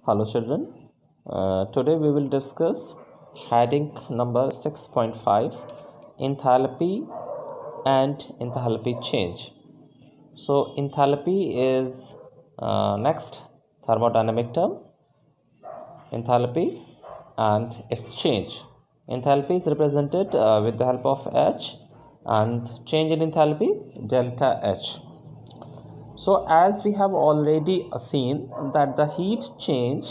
Hello children, today we will discuss heading number 6.5 enthalpy and enthalpy change. So enthalpy is next thermodynamic term, enthalpy and its change. Enthalpy is represented with the help of H and change in enthalpy delta H. So as we have already seen that the heat change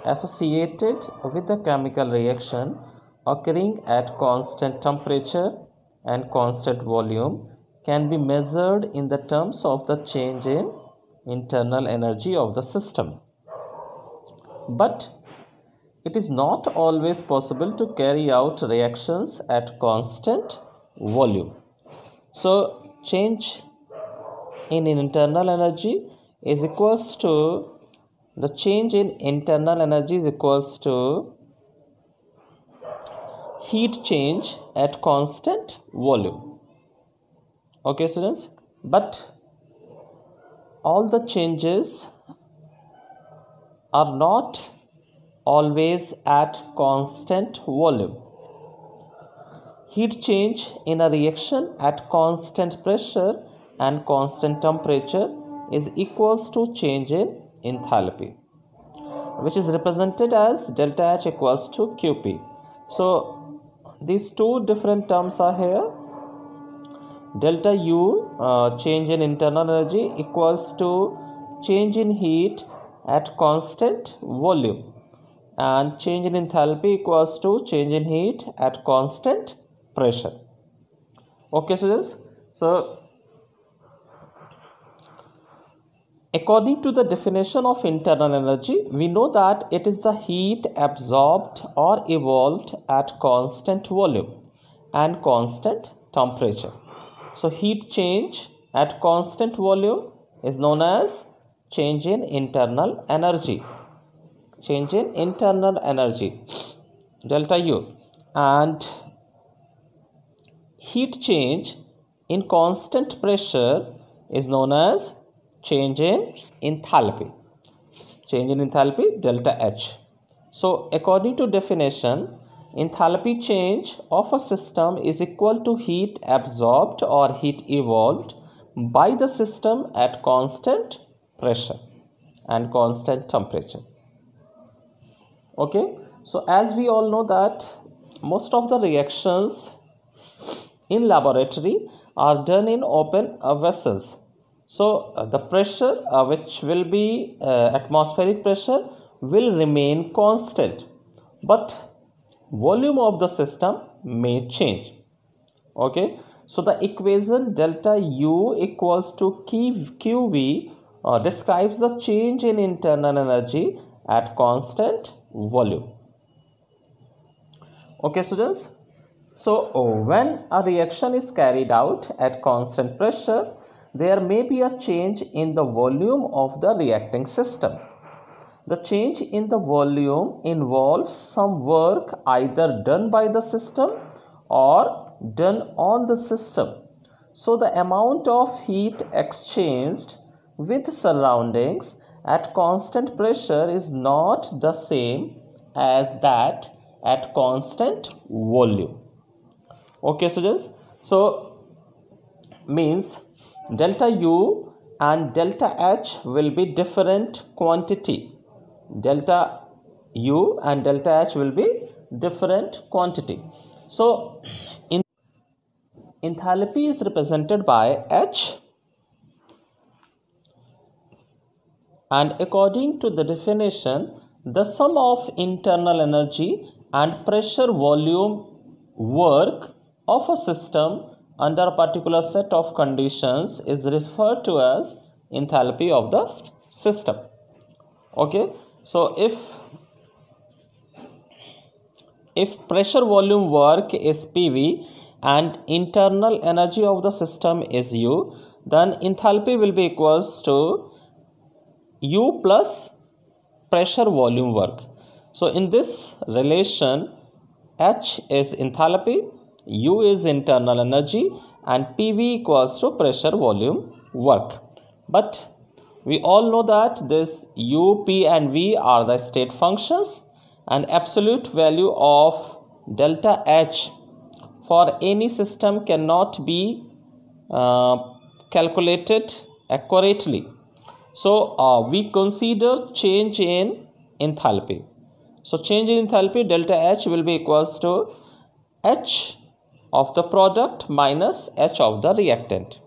associated with the chemical reaction occurring at constant temperature and constant volume can be measured in the terms of the change in internal energy of the system. But it is not always possible to carry out reactions at constant volume. So change in internal energy is equals to the change in internal energy is equals to heat change at constant volume. Okay students, but all the changes are not always at constant volume. Heat change in a reaction at constant pressure and constant temperature is equals to change in enthalpy, which is represented as delta H equals to Qp. So these two different terms are here. Delta U, change in internal energy, equals to change in heat at constant volume, and change in enthalpy equals to change in heat at constant pressure. Okay students, so according to the definition of internal energy, we know that it is the heat absorbed or evolved at constant volume and constant temperature. So heat change at constant volume is known as change in internal energy. Change in internal energy, delta U, and heat change in constant pressure is known as change in enthalpy. Change in enthalpy delta H. So according to definition, enthalpy change of a system is equal to heat absorbed or heat evolved by the system at constant pressure and constant temperature. Okay, so as we all know that most of the reactions in laboratory are done in open vessels. So the pressure which will be atmospheric pressure will remain constant, but volume of the system may change. Okay, so the equation delta U equals to QV describes the change in internal energy at constant volume. Okay students, so when a reaction is carried out at constant pressure, there may be a change in the volume of the reacting system. The change in the volume involves some work either done by the system or done on the system. So the amount of heat exchanged with surroundings at constant pressure is not the same as that at constant volume. Okay students, so means delta U and delta H will be different quantity. Delta U and delta H will be different quantity. So enthalpy is represented by H, and according to the definition, the sum of internal energy and pressure volume work of a system under a particular set of conditions is referred to as enthalpy of the system. Okay, so if pressure volume work is PV and internal energy of the system is U, then enthalpy will be equals to U plus pressure volume work. So in this relation, H is enthalpy, U is internal energy, and PV equals to pressure volume work. But We all know that this u, p and v are the state functions, and absolute value of delta H for any system cannot be calculated accurately. So we consider change in enthalpy. So change in enthalpy, delta H will be equals to H of the product minus H of the reactant.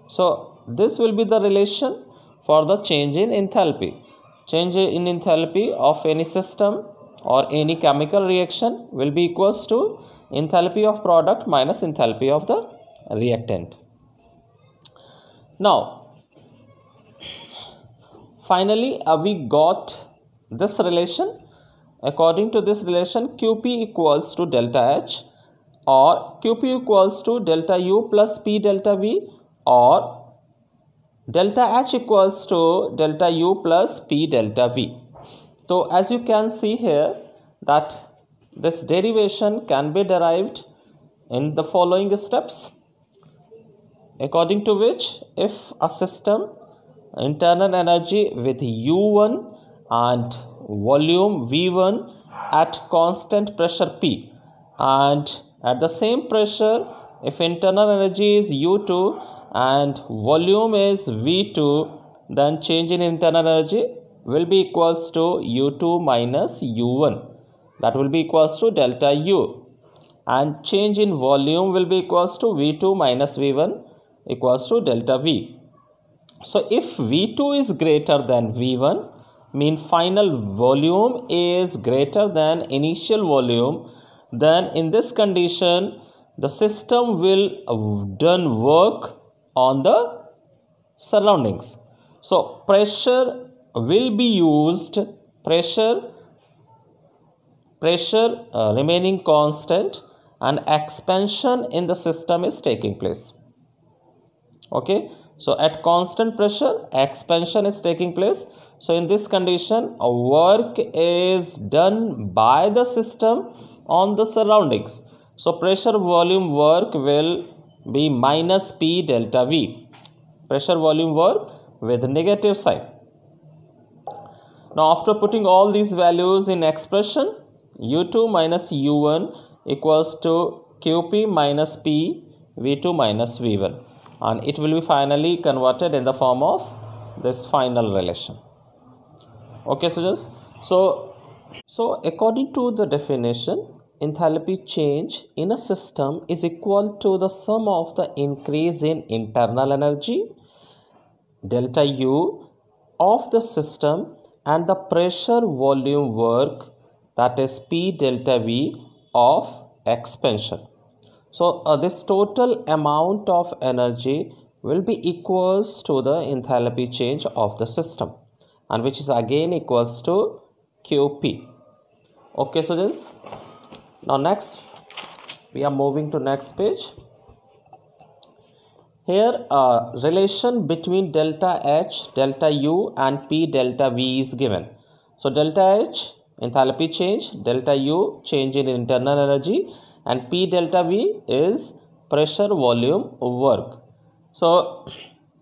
So this will be the relation for the change in enthalpy. Change in enthalpy of any system or any chemical reaction will be equals to enthalpy of product minus enthalpy of the reactant. Now, finally, we got this relation. According to this relation, QP equals to delta H, or QP equals to delta U plus P delta V, or delta H equals to delta U plus P delta V. So as you can see here that this derivation can be derived in the following steps, according to which if a system internal energy with U1 and volume V1 at constant pressure P, and at the same pressure if internal energy is U2 and volume is V2, then change in internal energy will be equals to U2 minus U1, that will be equals to delta U, and change in volume will be equals to V2 minus V1 equals to delta V. So if V2 is greater than V1, mean final volume is greater than initial volume, then in this condition the system will done work on the surroundings. So pressure will be used, pressure remaining constant, and expansion in the system is taking place. Okay, so at constant pressure expansion is taking place. So in this condition a work is done by the system on the surroundings. So pressure volume work will be minus P delta V, pressure volume work with negative sign. Now after putting all these values in expression, U2 minus U1 equals to QP minus P V2 minus V1, and it will be finally converted in the form of this final relation. Okay students, so according to the definition, enthalpy change in a system is equal to the sum of the increase in internal energy delta U of the system and the pressure volume work, that is P delta V of expansion. So this total amount of energy will be equals to the enthalpy change of the system, and which is again equals to QP. Okay students, now next we are moving to next page. Here relation between delta H, delta U and P delta V is given. So delta H enthalpy change, delta U change in internal energy, and P delta V is pressure volume work. So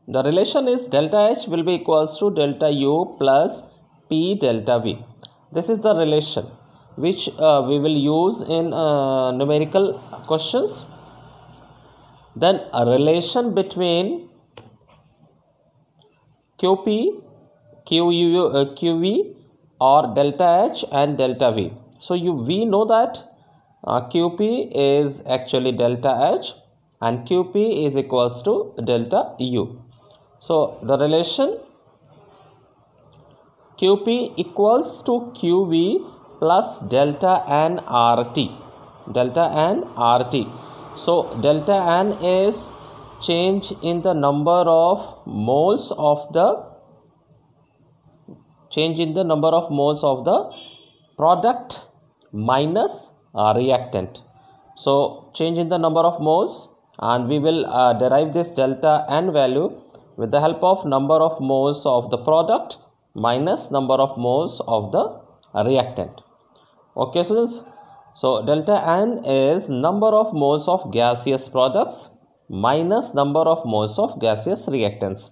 the relation is delta H will be equals to delta U plus P delta V. This is the relation which we will use in numerical questions. Then a relation between QP, QV or delta H and delta V. So we know that QP is actually delta H and QP is equals to delta U. So the relation QP equals to QV plus delta N RT, delta N RT. So delta N is change in the number of moles of the product minus reactant. So change in the number of moles, and we will derive this delta N value with the help of number of moles of the product minus number of moles of the reactant. Okay students, so delta N is number of moles of gaseous products minus number of moles of gaseous reactants.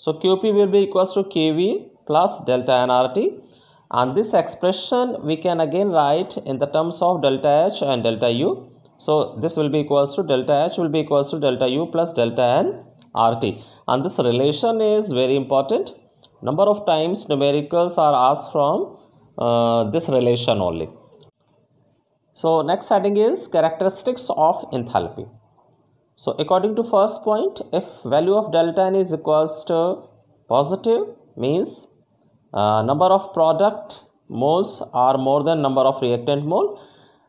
So QP will be equals to QV plus delta nRT, and this expression we can again write in the terms of delta H and delta U. So this will be equals to delta H will be equals to delta U plus delta N RT, and this relation is very important. Number of times numericals are asked from this relation only. So next heading is characteristics of enthalpy. So according to first point, if value of delta N is equals to positive, means number of product moles are more than number of reactant mole.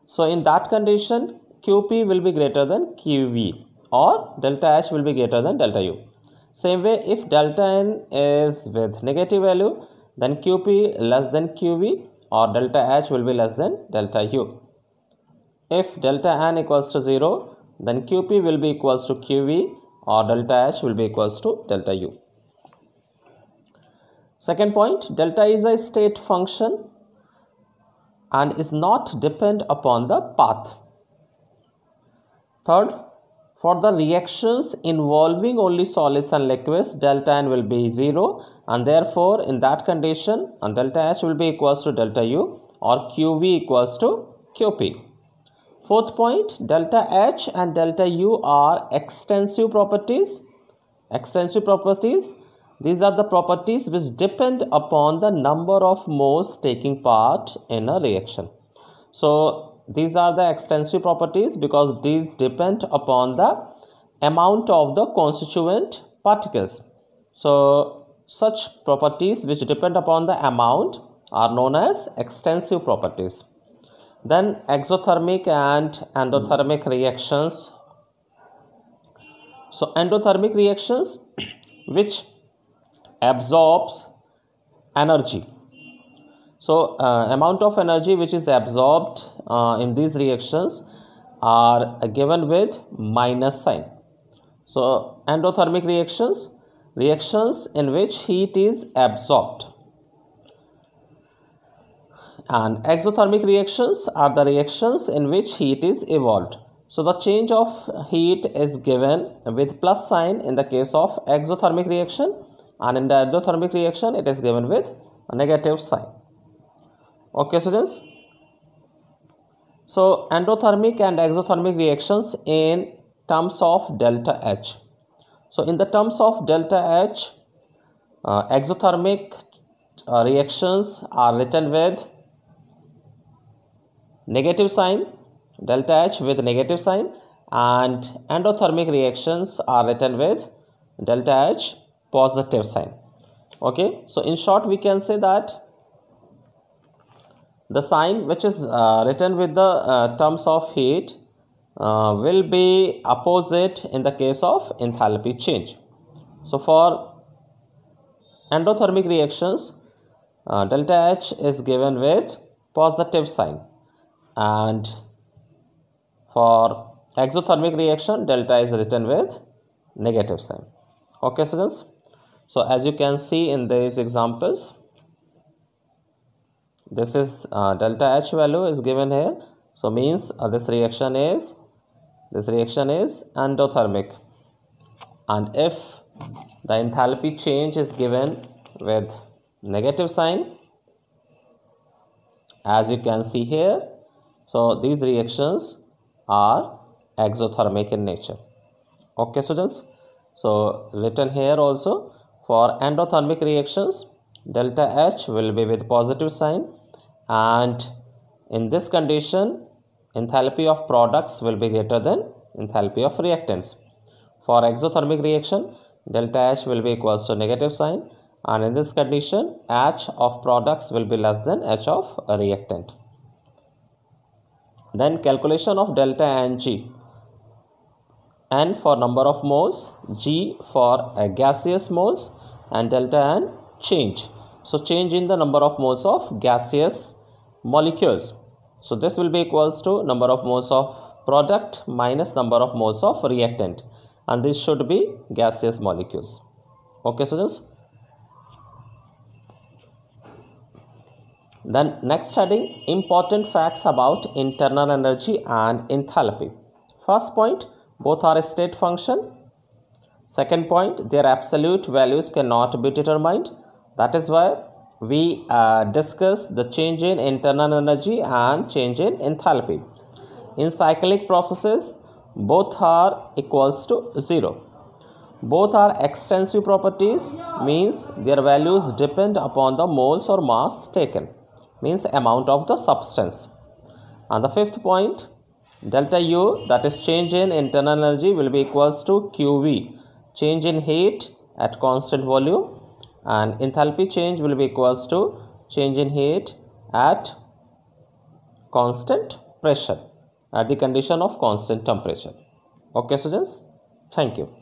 So in that condition, QP will be greater than QV, or delta H will be greater than delta U. Same way, if delta N is with negative value, then QP less than QV, or delta H will be less than delta U. If delta N equals to 0, then QP will be equals to QV, or delta H will be equals to delta U. Second point, delta is a state function and is not depend upon the path. Third, for the reactions involving only solids and liquids, delta N will be 0, and therefore in that condition delta H will be equals to delta U, or QV equals to QP. Fourth point, delta H and delta U are extensive properties. Extensive properties, these are the properties which depend upon the number of moles taking part in a reaction. So these are the extensive properties because these depend upon the amount of the constituent particles. So such properties which depend upon the amount are known as extensive properties. Then exothermic and endothermic reactions. So endothermic reactions which absorbs energy. So amount of energy which is absorbed in these reactions are given with minus sign. So endothermic reactions in which heat is absorbed. And exothermic reactions are the reactions in which heat is evolved. So the change of heat is given with plus sign in the case of exothermic reaction, and in the endothermic reaction it is given with a negative sign. Okay students, so endothermic and exothermic reactions in terms of delta H. So in the terms of delta H, exothermic reactions are written with negative sign, delta H with negative sign, and endothermic reactions are written with delta H positive sign. Okay, so in short we can say that the sign which is written with the terms of heat will be opposite in the case of enthalpy change. So for endothermic reactions, delta H is given with positive sign, and for exothermic reaction delta is written with negative sign. Okay students, so as you can see in these examples, this is delta H value is given here. So means this reaction is endothermic, and if the enthalpy change is given with negative sign, as you can see here, so these reactions are exothermic in nature. Okay students, so written here also, for endothermic reactions delta H will be with positive sign, and in this condition enthalpy of products will be greater than enthalpy of reactants. For exothermic reaction delta H will be equals to negative sign, and in this condition H of products will be less than H of a reactant. Then calculation of delta and G. N for number of moles, G for gaseous moles, and delta N change. So change in the number of moles of gaseous molecules. So this will be equals to number of moles of product minus number of moles of reactant, and this should be gaseous molecules. Okay students. Then next heading, important facts about internal energy and enthalpy. First point, both are a state function. Second point, their absolute values cannot be determined. That is why we discuss the change in internal energy and change in enthalpy. In cyclic processes, both are equals to 0. Both are extensive properties, means their values depend upon the moles or mass taken, means amount of the substance. And the fifth point, delta U, that is change in internal energy, will be equals to QV, change in heat at constant volume, and enthalpy change will be equals to change in heat at constant pressure, at the condition of constant temperature. Okay students, thank you.